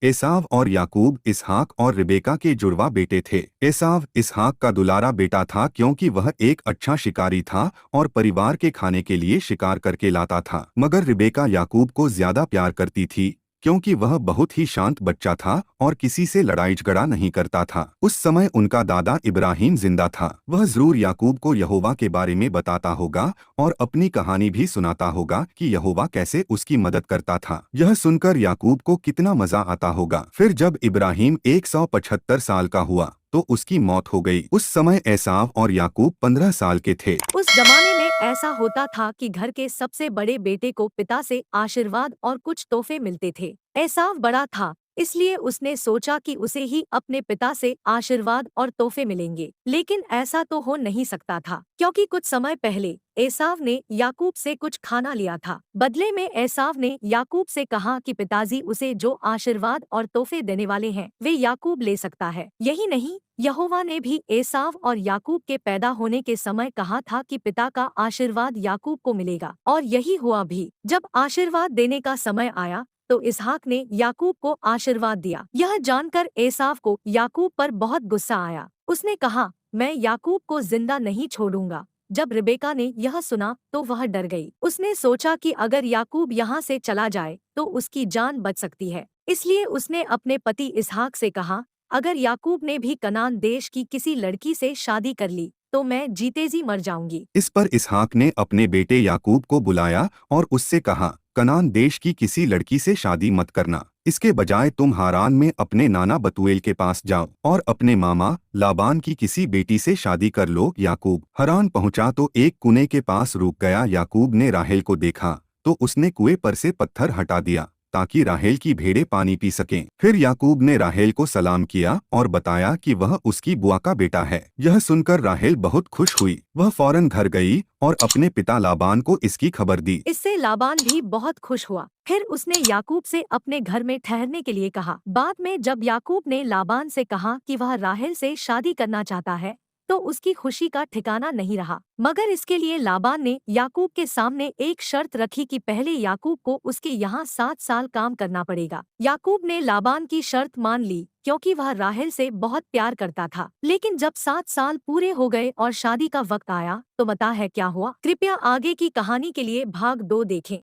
एसाव और याकूब इसहाक और रिबेका के जुड़वा बेटे थे। एसाव इसहाक का दुलारा बेटा था क्योंकि वह एक अच्छा शिकारी था और परिवार के खाने के लिए शिकार करके लाता था। मगर रिबेका याकूब को ज्यादा प्यार करती थी क्योंकि वह बहुत ही शांत बच्चा था और किसी से लड़ाई झगड़ा नहीं करता था। उस समय उनका दादा इब्राहिम जिंदा था। वह जरूर याकूब को यहोवा के बारे में बताता होगा और अपनी कहानी भी सुनाता होगा कि यहोवा कैसे उसकी मदद करता था। यह सुनकर याकूब को कितना मजा आता होगा। फिर जब इब्राहिम 175 साल का हुआ तो उसकी मौत हो गई। उस समय एसाव और याकूब 15 साल के थे। उस जमाने में ऐसा होता था कि घर के सबसे बड़े बेटे को पिता से आशीर्वाद और कुछ तोहफे मिलते थे। एसाव बड़ा था, इसलिए उसने सोचा कि उसे ही अपने पिता से आशीर्वाद और तोहफे मिलेंगे। लेकिन ऐसा तो हो नहीं सकता था, क्योंकि कुछ समय पहले एसाव ने याकूब से कुछ खाना लिया था। बदले में एसाव ने याकूब से कहा कि पिताजी उसे जो आशीर्वाद और तोहफे देने वाले हैं वे याकूब ले सकता है। यही नहीं, यहोवा ने भी एसाव और याकूब के पैदा होने के समय कहा था कि पिता का आशीर्वाद याकूब को मिलेगा, और यही हुआ भी। जब आशीर्वाद देने का समय आया तो इसहाक ने याकूब को आशीर्वाद दिया। यह जानकर एसाव को याकूब पर बहुत गुस्सा आया। उसने कहा, मैं याकूब को जिंदा नहीं छोड़ूंगा। जब रिबेका ने यह सुना तो वह डर गई। उसने सोचा कि अगर याकूब यहाँ से चला जाए तो उसकी जान बच सकती है। इसलिए उसने अपने पति इसहाक से कहा, अगर याकूब ने भी कनान देश की किसी लड़की से शादी कर ली तो मैं जीते जी मर जाऊंगी। इस पर इसहाक ने अपने बेटे याकूब को बुलाया और उससे कहा, कनान देश की किसी लड़की से शादी मत करना। इसके बजाय तुम हारान में अपने नाना बतूएल के पास जाओ और अपने मामा लाबान की किसी बेटी से शादी कर लो। याकूब हारान पहुंचा तो एक कुएं के पास रुक गया। याकूब ने राहेल को देखा तो उसने कुएं पर से पत्थर हटा दिया ताकि राहेल की भेड़ें पानी पी सकें। फिर याकूब ने राहेल को सलाम किया और बताया कि वह उसकी बुआ का बेटा है। यह सुनकर राहेल बहुत खुश हुई। वह फौरन घर गई और अपने पिता लाबान को इसकी खबर दी। इससे लाबान भी बहुत खुश हुआ। फिर उसने याकूब से अपने घर में ठहरने के लिए कहा। बाद में जब याकूब ने लाबान से कहा कि वह राहेल से शादी करना चाहता है तो उसकी खुशी का ठिकाना नहीं रहा। मगर इसके लिए लाबान ने याकूब के सामने एक शर्त रखी कि पहले याकूब को उसके यहाँ 7 साल काम करना पड़ेगा। याकूब ने लाबान की शर्त मान ली क्योंकि वह राहेल से बहुत प्यार करता था। लेकिन जब 7 साल पूरे हो गए और शादी का वक्त आया तो पता है क्या हुआ? कृपया आगे की कहानी के लिए भाग 2 देखें।